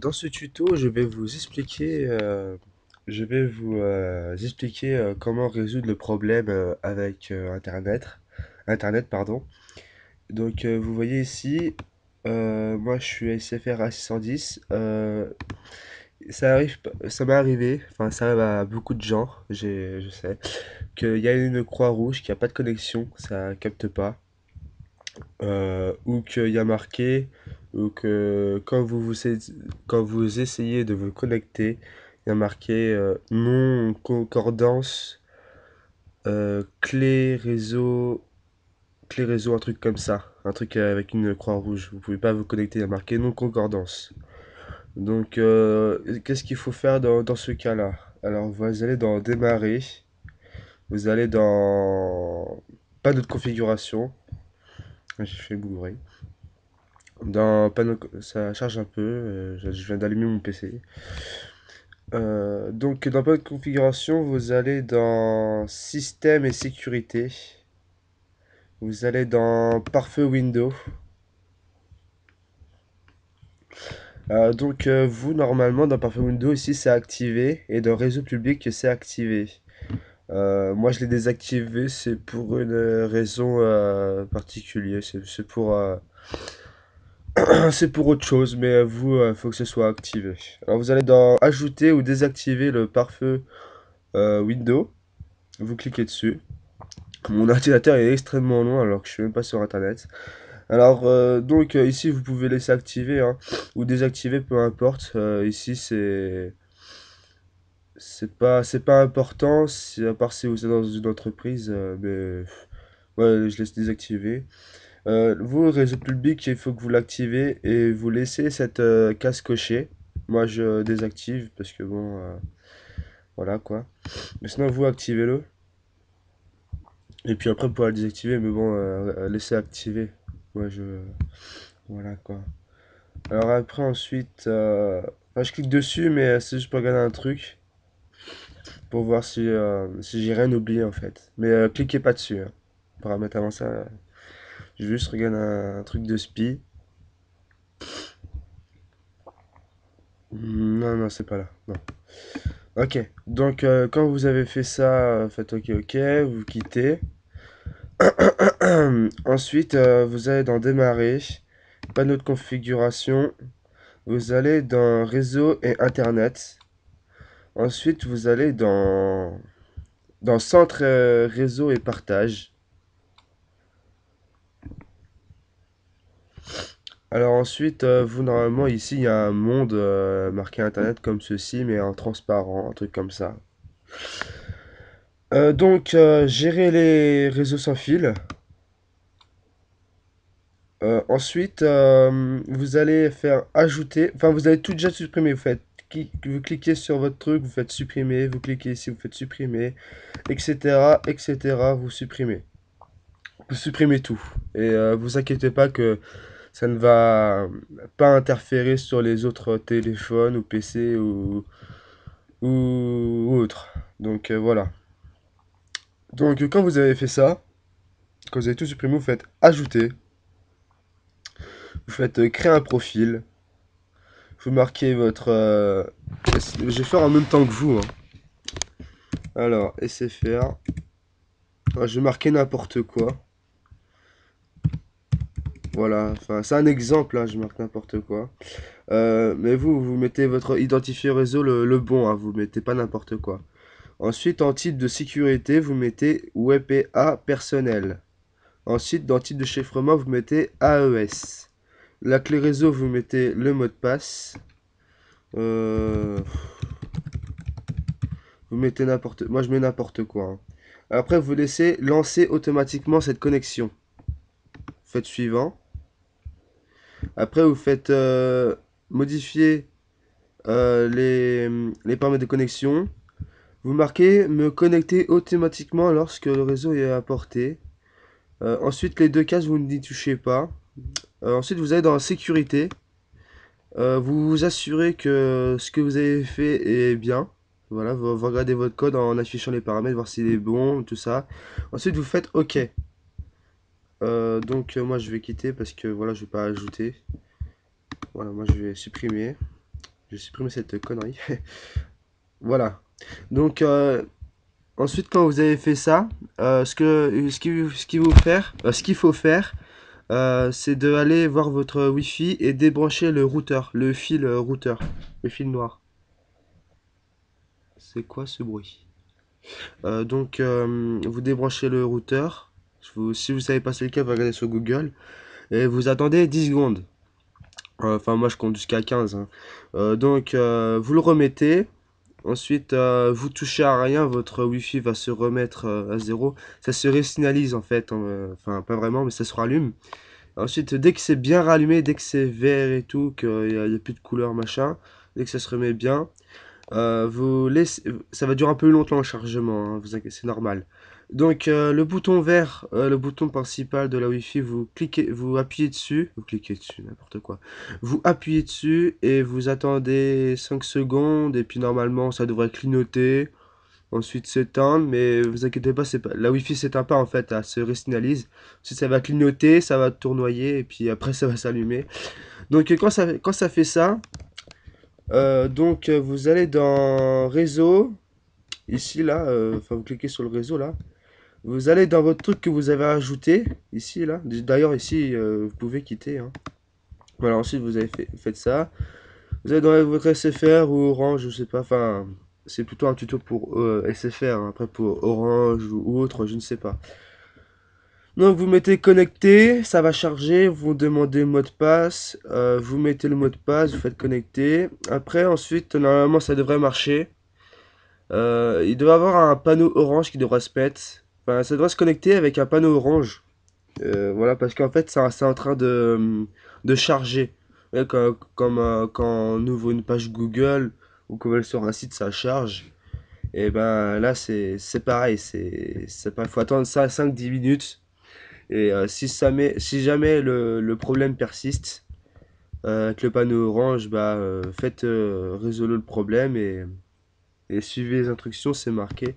Dans ce tuto, je vais vous expliquer comment résoudre le problème avec Internet, pardon. Vous voyez ici, moi je suis SFR A610. Ça m'est arrivé, enfin ça arrive à beaucoup de gens, je sais, qu'il y a une croix rouge qui a pas de connexion, ça capte pas. Ou qu'il y a marqué, ou que quand vous essayez de vous connecter, il y a marqué non concordance, clé réseau, un truc comme ça, un truc avec une croix rouge. Vous pouvez pas vous connecter, il y a marqué non concordance. Qu'est-ce qu'il faut faire dans ce cas-là? Alors, vous allez dans démarrer, vous allez dans panneau de configuration. J'ai fait bourrer. Ça charge un peu, je viens d'allumer mon PC. Dans panneau de configuration, vous allez dans système et sécurité. Vous allez dans pare-feu Windows. Vous, normalement, dans pare-feu Windows, ici, c'est activé. Et dans réseau public, c'est activé. Moi, je l'ai désactivé, c'est pour une raison particulière. C'est pour, c'est pour autre chose, mais vous, faut que ce soit activé. Alors vous allez dans ajouter ou désactiver le pare-feu Windows. Vous cliquez dessus. Mon ordinateur est extrêmement loin alors que je suis même pas sur internet. Ici vous pouvez laisser activer hein, ou désactiver, peu importe. Ici c'est pas important, à part si vous êtes dans une entreprise, ouais, je laisse désactiver. Vous, réseau public, il faut que vous l'activez et vous laissez cette case cochée. Moi, je désactive parce que bon, voilà quoi. Mais sinon, vous activez-le. Et puis après, vous pourrez le désactiver, mais bon, laissez activer. Moi, voilà quoi. Alors après, ensuite, enfin, je clique dessus, mais c'est juste pour regarder un truc. Pour voir si j'ai rien oublié en fait. Mais cliquez pas dessus. Hein. Paramètres avancés, je vais juste regarder un truc de spi. Non, non, c'est pas là. Non. Ok, quand vous avez fait ça, faites OK, OK, vous quittez. Ensuite, vous allez dans démarrer, panneau de configuration, vous allez dans réseau et internet. Ensuite, vous allez dans centre réseau et partage. Alors ensuite, vous normalement ici il y a un monde marqué internet comme ceci, mais en transparent, un truc comme ça. Gérer les réseaux sans fil. Ensuite, vous allez faire ajouter, enfin vous avez tout déjà supprimé, vous cliquez sur votre truc, vous faites supprimer, vous cliquez ici, vous faites supprimer, etc., etc., vous supprimez tout. Et vous inquiétez pas que ça ne va pas interférer sur les autres téléphones ou PC ou autres. Voilà. Quand vous avez fait ça, quand vous avez tout supprimé, vous faites ajouter, vous faites créer un profil, vous marquez votre... je vais faire en même temps que vous. Hein. Alors, SFR. Je vais marquer n'importe quoi. Voilà, enfin, c'est un exemple, là, je marque n'importe quoi. Mais vous mettez votre identifié réseau le bon, hein, vous mettez pas n'importe quoi. Ensuite, en type de sécurité, vous mettez WPA personnel. Ensuite, dans type de chiffrement, vous mettez AES. La clé réseau, vous mettez le mot de passe. Euh, Vous mettez n'importe... Moi, je mets n'importe quoi. Hein. Après, vous laissez lancer automatiquement cette connexion. Faites suivant. Après, vous faites modifier les paramètres de connexion. Vous marquez me connecter automatiquement lorsque le réseau est apporté. Ensuite, les deux cases, vous n'y touchez pas. Ensuite, vous allez dans la sécurité. Vous vous assurez que ce que vous avez fait est bien. Voilà, vous regardez votre code en affichant les paramètres, voir s'il est bon, tout ça. Ensuite, vous faites OK. Moi, je vais quitter parce que voilà, je vais pas ajouter. Voilà, moi je vais supprimer cette connerie. Voilà. Donc, ensuite, quand vous avez fait ça, ce qu'il faut faire, c'est de aller voir votre Wi-Fi et débrancher le routeur, le fil routeur, le fil noir. C'est quoi ce bruit? Vous débranchez le routeur. Si vous savez pas c'est lequel, vous regardez sur Google et vous attendez 10 secondes. Enfin, moi je compte jusqu'à 15, hein. Vous le remettez. Ensuite, vous touchez à rien, votre Wi-Fi va se remettre à zéro. Ça se resignalise en fait, enfin pas vraiment, mais ça se rallume. Ensuite, dès que c'est bien rallumé, dès que c'est vert et tout, qu'il y a plus de couleur machin, dès que ça se remet bien, vous laissez, ça va durer un peu longtemps le chargement, hein, c'est normal. Le bouton vert, le bouton principal de la Wi-Fi, vous appuyez dessus, vous cliquez dessus, n'importe quoi. Vous appuyez dessus et vous attendez 5 secondes et puis normalement ça devrait clignoter, ensuite s'éteindre, mais vous inquiétez pas, c'est pas, la Wi-Fi s'éteint pas en fait, elle se resignalise. Ensuite ça va clignoter, ça va tournoyer et puis après ça va s'allumer. Quand ça fait ça, vous allez dans réseau, ici là, enfin vous cliquez sur le réseau là. Vous allez dans votre truc que vous avez ajouté, ici là. D'ailleurs ici, vous pouvez quitter, hein. Voilà, ensuite faites ça. Vous allez dans votre SFR ou Orange, je sais pas, enfin, c'est plutôt un tuto pour SFR, hein. Après pour Orange ou autre, je ne sais pas. Donc vous mettez connecté, ça va charger, vous demandez le mot de passe, vous mettez le mot de passe, vous faites connecter. Après, ensuite, normalement ça devrait marcher. Il doit y avoir un panneau orange qui devrait se mettre. Enfin, ça devrait se connecter avec un panneau orange. Voilà, parce qu'en fait, c'est en train de charger. Ouais, quand on ouvre une page Google ou qu'on va sur un site, ça charge. Et ben là, c'est pareil. Faut attendre 5-10 minutes. Et si jamais le problème persiste avec le panneau orange, bah, faites résoudre le problème et suivez les instructions, c'est marqué.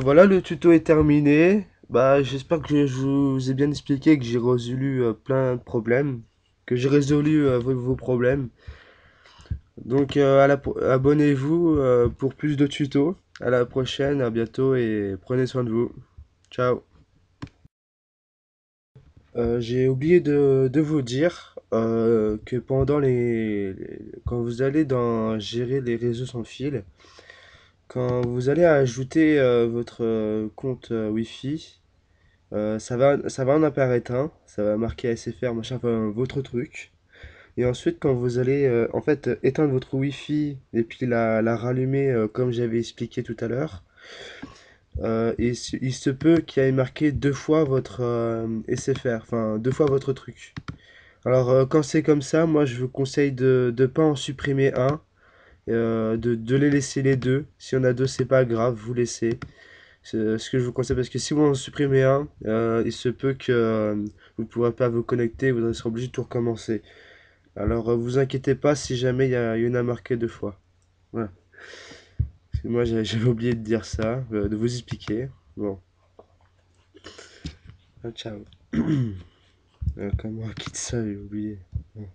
Voilà, le tuto est terminé. Bah, j'espère que je vous ai bien expliqué, que j'ai résolu plein de problèmes, que j'ai résolu vos problèmes. Abonnez-vous pour plus de tutos. À la prochaine, à bientôt et prenez soin de vous. Ciao. J'ai oublié de vous dire que quand vous allez dans gérer les réseaux sans fil, quand vous allez ajouter votre compte Wi-Fi, ça va en apparaître un, ça va marquer SFR, machin, enfin, votre truc. Et ensuite, quand vous allez éteindre votre Wi-Fi et puis la rallumer comme j'avais expliqué tout à l'heure, il se peut qu'il y ait marqué deux fois votre SFR, enfin deux fois votre truc. Alors quand c'est comme ça, moi je vous conseille de ne pas en supprimer un, de les laisser les deux. Si on a deux, c'est pas grave, vous laissez. C'est ce que je vous conseille parce que si vous en supprimez un, il se peut que vous ne pourrez pas vous connecter, vous serez obligé de tout recommencer. Alors vous inquiétez pas si jamais il y en a marqué deux fois. Voilà. Parce que moi j'avais oublié de dire ça, de vous expliquer. Bon, ah, ciao. Comment on quitte ça, j'ai oublié. Bon.